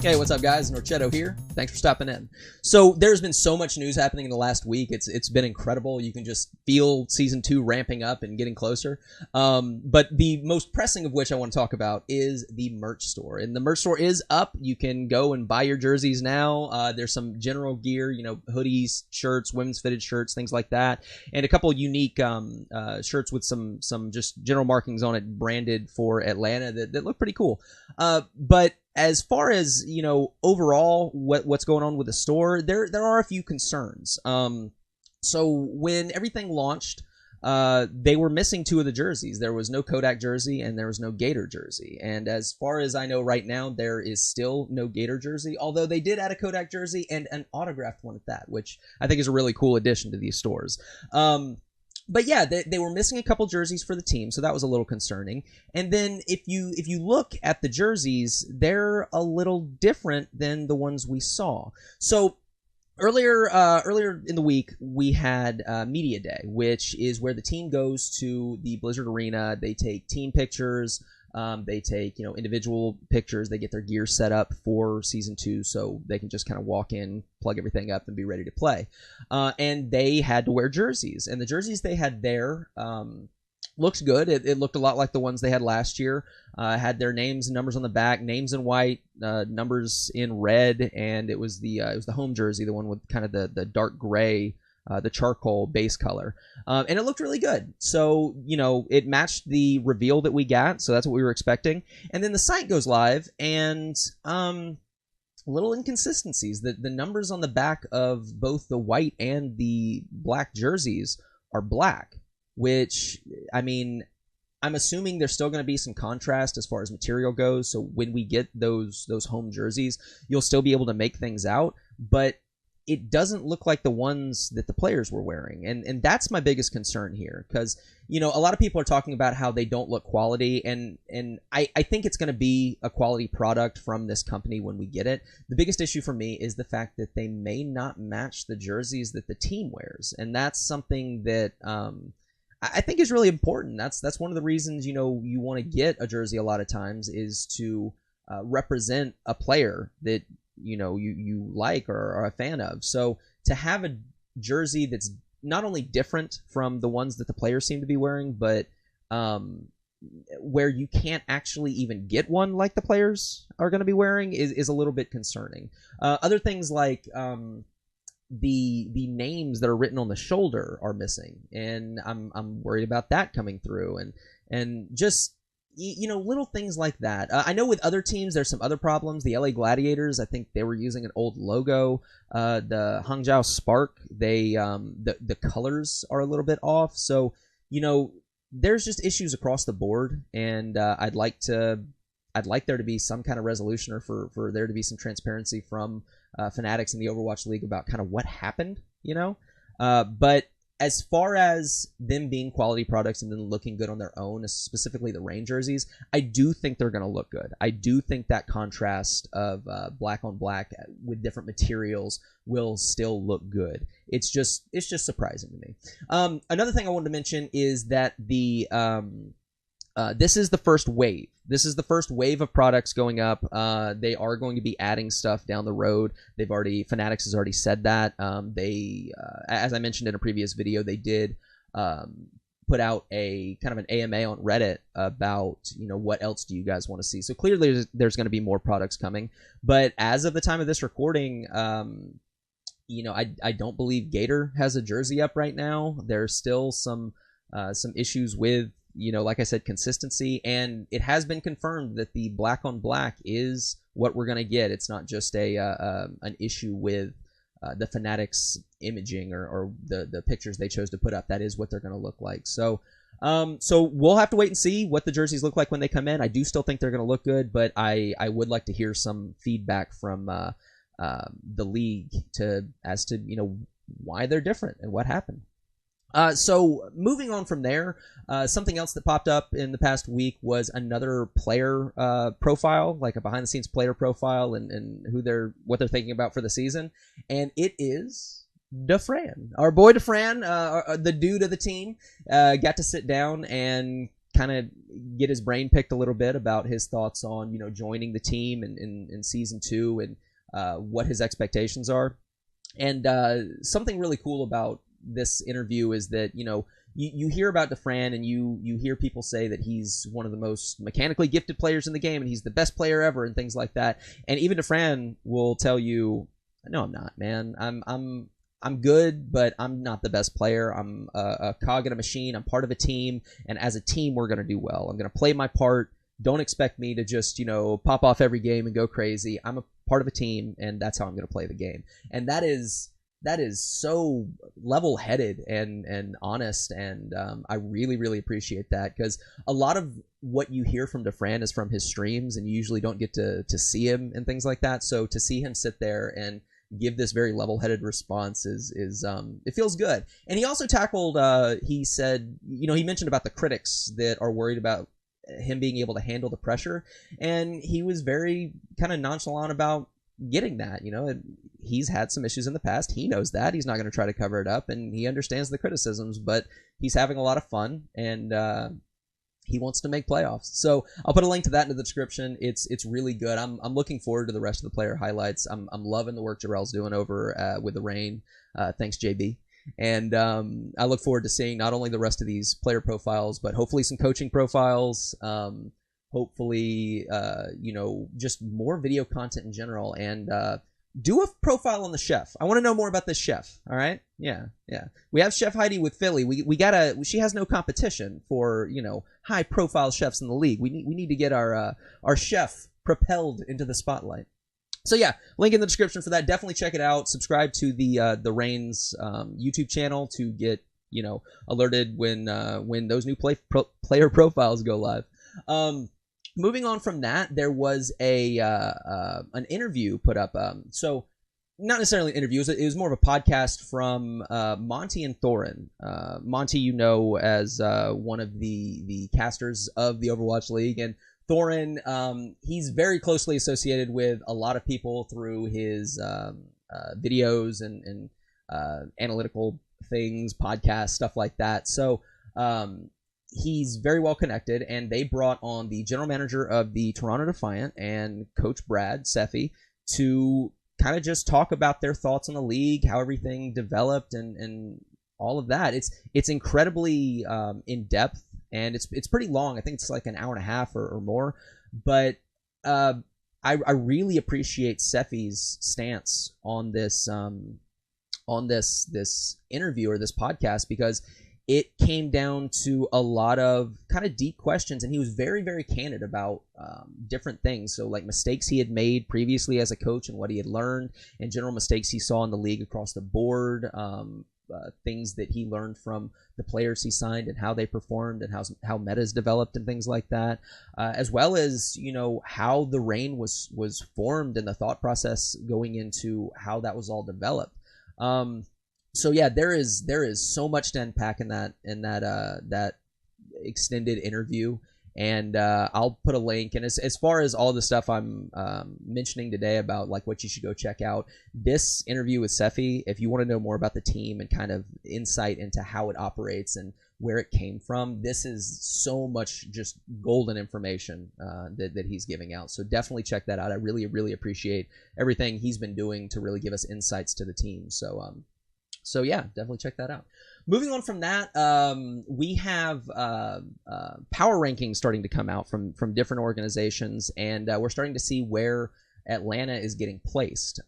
Hey, what's up, guys? Norchetto here. Thanks for stopping in. So there's been so much news happening in the last week. It's been incredible. You can just feel Season 2 ramping up and getting closer. But the most pressing of which I want to talk about is the merch store. And the merch store is up. You can go and buy your jerseys now. There's some general gear, you know, hoodies, shirts, women's fitted shirts, things like that. And a couple unique shirts with some just general markings on it branded for Atlanta that look pretty cool. But as far as, you know, overall what's going on with the store, there are a few concerns. So when everything launched, they were missing two of the jerseys. There was no Kodak jersey and there was no Gator jersey. And as far as I know right now, there is still no Gator jersey, although they did add a Kodak jersey and an autographed one at that, which I think is a really cool addition to these stores. But yeah, they were missing a couple jerseys for the team, so that was a little concerning. And then if you look at the jerseys, they're a little different than the ones we saw. So earlier in the week, we had Media Day, which is where the team goes to the Blizzard Arena. They take team pictures. They take, you know, individual pictures. They get their gear set up for Season 2 so they can just kind of walk in, plug everything up, and be ready to play. And they had to wear jerseys. And the jerseys they had there looks good. It looked a lot like the ones they had last year. Had their names and numbers on the back, names in white, numbers in red, and it was the home jersey, the one with kind of the dark gray, the charcoal base color. And it looked really good. So, you know, it matched the reveal that we got, so that's what we were expecting. And then the site goes live, and little inconsistencies. The numbers on the back of both the white and the black jerseys are black, which, I mean, I'm assuming there's still going to be some contrast as far as material goes, so when we get those home jerseys, you'll still be able to make things out, but it doesn't look like the ones that the players were wearing. And that's my biggest concern here, because, you know, a lot of people are talking about how they don't look quality, and I think it's going to be a quality product from this company when we get it. The biggest issue for me is the fact that they may not match the jerseys that the team wears, and that's something that I think is really important. That's one of the reasons, you know, you want to get a jersey a lot of times, is to represent a player that, you know, you like or are a fan of. So to have a jersey that's not only different from the ones that the players seem to be wearing, but where you can't actually even get one like the players are going to be wearing is a little bit concerning. Other things like the names that are written on the shoulder are missing, and I'm worried about that coming through, and just, you know, little things like that. I know with other teams, there's some other problems. The LA Gladiators, I think they were using an old logo. The Hangzhou Spark, the colors are a little bit off. So, you know, there's just issues across the board, and I'd like there to be some kind of resolution, or for there to be some transparency from Fanatics in the Overwatch League about kind of what happened, you know. But as far as them being quality products and then looking good on their own, specifically the rain jerseys, I do think they're going to look good. I do think that contrast of black on black with different materials will still look good. It's just surprising to me. Another thing I wanted to mention is that this is the first wave. This is the first wave of products going up. They are going to be adding stuff down the road. Fanatics has already said that. As I mentioned in a previous video, they did put out a kind of an AMA on Reddit about, you know, what else do you guys want to see? So clearly there's going to be more products coming. But as of the time of this recording, you know, I don't believe Gator has a jersey up right now. There's still some issues with, you know, like I said, consistency, and it has been confirmed that the black on black is what we're going to get. It's not just an issue with the Fanatics imaging or the pictures they chose to put up. That is what they're going to look like. So we'll have to wait and see what the jerseys look like when they come in. I do still think they're going to look good, but I would like to hear some feedback from the league as to, you know, why they're different and what happened. So moving on from there, something else that popped up in the past week was another player profile, like a behind-the-scenes player profile, and what they're thinking about for the season, and it is Dafran. Our boy Dafran, the dude of the team, got to sit down and kind of get his brain picked a little bit about his thoughts on, you know, joining the team in season 2 and what his expectations are. And something really cool about this interview is that, you know, you hear about Dafran and you hear people say that he's one of the most mechanically gifted players in the game and he's the best player ever and things like that. And even Dafran will tell you, no, I'm not, man. I'm good, but I'm not the best player. I'm a cog in a machine. I'm part of a team, and as a team, we're going to do well. I'm going to play my part. Don't expect me to just, you know, pop off every game and go crazy. I'm a part of a team, and that's how I'm going to play the game. And that is so level-headed and honest, and I really, really appreciate that, because a lot of what you hear from Dafran is from his streams, and you usually don't get to see him and things like that. So to see him sit there and give this very level-headed response is it feels good. And he also tackled, he said, you know, he mentioned about the critics that are worried about him being able to handle the pressure, and he was very kind of nonchalant about getting that. You know, he's had some issues in the past. He knows that. He's not going to try to cover it up, and he understands the criticisms, but he's having a lot of fun, and he wants to make playoffs. So I'll put a link to that in the description. It's really good. I'm looking forward to the rest of the player highlights. I'm loving the work Jarrell's doing over with the Reign. Thanks, JB. And I look forward to seeing not only the rest of these player profiles, but hopefully some coaching profiles. Hopefully, you know, just more video content in general, and do a profile on the chef. I want to know more about this chef. All right. Yeah. We have Chef Heidi with Philly. We gotta. She has no competition for, you know, high profile chefs in the league. We need to get our chef propelled into the spotlight. So yeah, link in the description for that. Definitely check it out. Subscribe to the Reign's YouTube channel to get, you know, alerted when those new player profiles go live. Moving on from that, there was an interview put up. So not necessarily an interview. It was more of a podcast from Monte and Thorin. Monte, you know, as one of the casters of the Overwatch League, and Thorin, he's very closely associated with a lot of people through his videos and analytical things, podcasts, stuff like that. So he's very well connected, and they brought on the general manager of the Toronto Defiant and Coach Brad, Sephy, to kind of just talk about their thoughts on the league, how everything developed, and all of that. It's incredibly in depth, and it's pretty long. I think it's like an hour and a half or more. But I really appreciate Sephy's stance on this this interview or this podcast, because it came down to a lot of kind of deep questions, and he was very, very candid about different things. So like mistakes he had made previously as a coach and what he had learned, and general mistakes he saw in the league across the board, things that he learned from the players he signed and how they performed, and how metas developed and things like that, as well as, you know, how the Reign was formed and the thought process going into how that was all developed. So yeah, there is so much to unpack in that extended interview, and I'll put a link. And as far as all the stuff I'm mentioning today about like what you should go check out, this interview with Sephy, if you want to know more about the team and kind of insight into how it operates and where it came from, this is so much just golden information that he's giving out. So definitely check that out. I really, really appreciate everything he's been doing to really give us insights to the team. So yeah, definitely check that out. Moving on from that, we have power rankings starting to come out from different organizations, and we're starting to see where Atlanta is getting placed.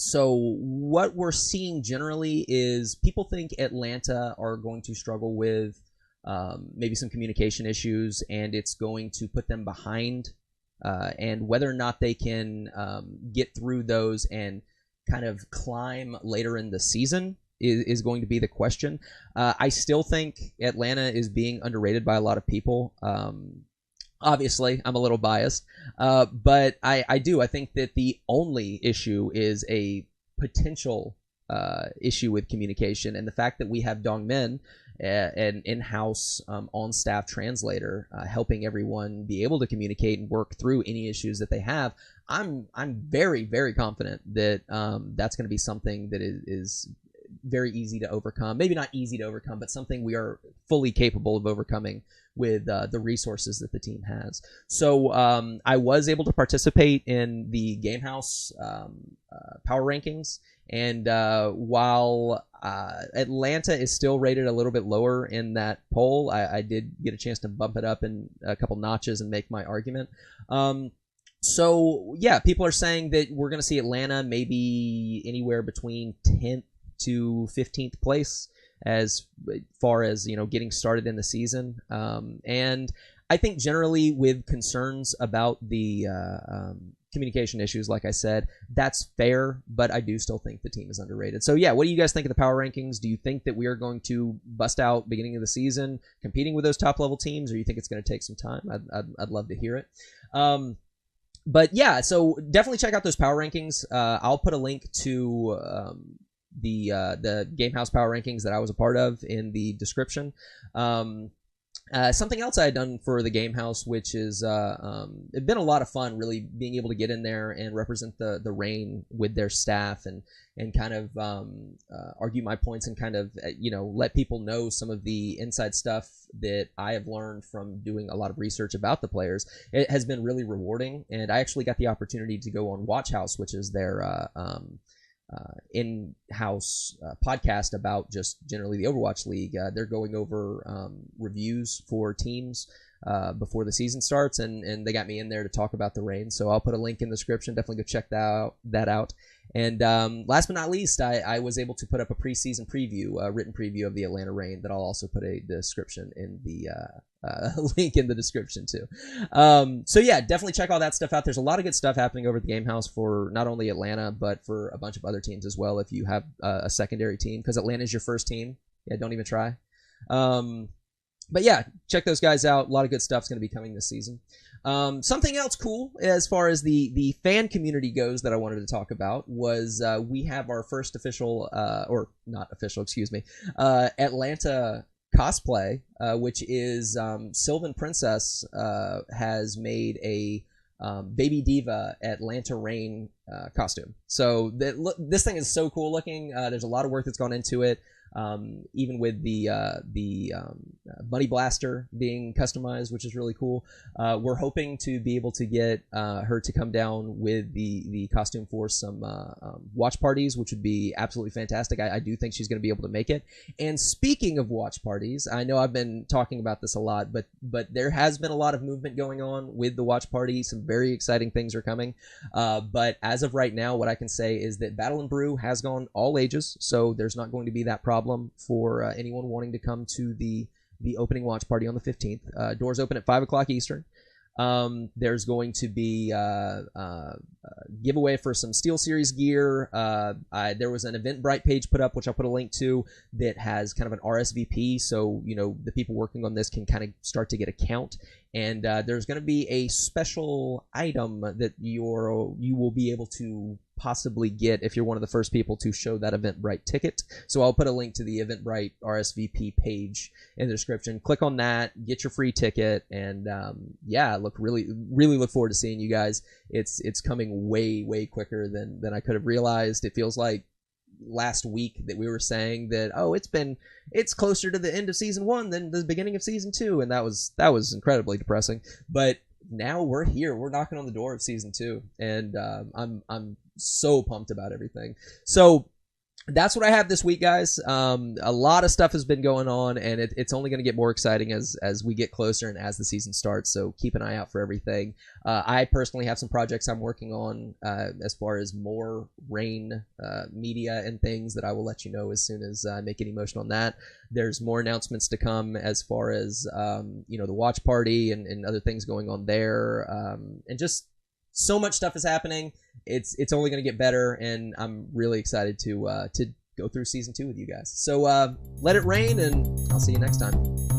So what we're seeing generally is people think Atlanta are going to struggle with maybe some communication issues, and it's going to put them behind, and whether or not they can get through those and kind of climb later in the season is going to be the question. I still think Atlanta is being underrated by a lot of people. Obviously, I'm a little biased, but I think that the only issue is a potential issue with communication, and the fact that we have Dongmin, an in-house on-staff translator, helping everyone be able to communicate and work through any issues that they have. I'm very, very confident that that's going to be something that is very easy to overcome. Maybe not easy to overcome, but something we are fully capable of overcoming with the resources that the team has. So I was able to participate in the Game Haus power rankings, and while Atlanta is still rated a little bit lower in that poll, I did get a chance to bump it up in a couple notches and make my argument. So yeah, people are saying that we're going to see Atlanta maybe anywhere between 10th to 15th place as far as, you know, getting started in the season. And I think generally with concerns about the communication issues, like I said, that's fair, but I do still think the team is underrated. So yeah, what do you guys think of the power rankings? Do you think that we are going to bust out beginning of the season competing with those top level teams, or you think it's going to take some time? I'd love to hear it. But yeah, so definitely check out those power rankings. I'll put a link to the Game Haus power rankings that I was a part of in the description. Something else I had done for the Game Haus, which is it's been a lot of fun, really being able to get in there and represent the Reign with their staff and kind of argue my points and kind of, you know, let people know some of the inside stuff that I have learned from doing a lot of research about the players. It has been really rewarding, and I actually got the opportunity to go on WatchHaus, which is their in-house podcast about just generally the Overwatch League. They're going over reviews for teams before the season starts, and they got me in there to talk about the Reign. So I'll put a link in the description. Definitely go check that out. And last but not least, I was able to put up a preseason preview, a written preview of the Atlanta Reign that I'll also put a description in the link in the description too. So yeah, definitely check all that stuff out. There's a lot of good stuff happening over at the Game Haus for not only Atlanta, but for a bunch of other teams as well if you have a secondary team, because Atlanta's your first team. Yeah, don't even try. But yeah, check those guys out. A lot of good stuff's going to be coming this season. Something else cool as far as the fan community goes that I wanted to talk about was we have our first official, or not official, excuse me, Atlanta cosplay, which is Silvan Princess has made a Baby Diva Atlanta Reign costume. So this thing is so cool looking. There's a lot of work that's gone into it. Even with the Bunny Blaster being customized, which is really cool. We're hoping to be able to get her to come down with the costume for some watch parties, which would be absolutely fantastic. I do think she's going to be able to make it. And speaking of watch parties, I know I've been talking about this a lot, but there has been a lot of movement going on with the watch party. Some very exciting things are coming. But as of right now, what I can say is that Battle and Brew has gone all ages, so there's not going to be that problem for anyone wanting to come to the opening watch party on the 15th. Doors open at 5 o'clock Eastern. There's going to be giveaway for some SteelSeries gear. There was an Eventbrite page put up, which I'll put a link to, that has kind of an RSVP, so you know the people working on this can kind of start to get a count. And there's going to be a special item that you will be able to possibly get if you're one of the first people to show that Eventbrite ticket. So I'll put a link to the Eventbrite RSVP page in the description. Click on that, get your free ticket, and yeah, really look forward to seeing you guys. It's coming way quicker than I could have realized. It feels like last week that we were saying that, oh, it's closer to the end of season 1 than the beginning of season 2, and that was incredibly depressing. But now we're here, we're knocking on the door of season 2, and I'm so pumped about everything. So that's what I have this week, guys. A lot of stuff has been going on, and it's only going to get more exciting as we get closer and as the season starts, so keep an eye out for everything. I personally have some projects I'm working on as far as more Reign media and things that I will let you know as soon as I make any motion on that. There's more announcements to come as far as you know, the watch party and other things going on there, and just so much stuff is happening. It's only going to get better, and I'm really excited to go through season 2 with you guys. So let it rain, and I'll see you next time.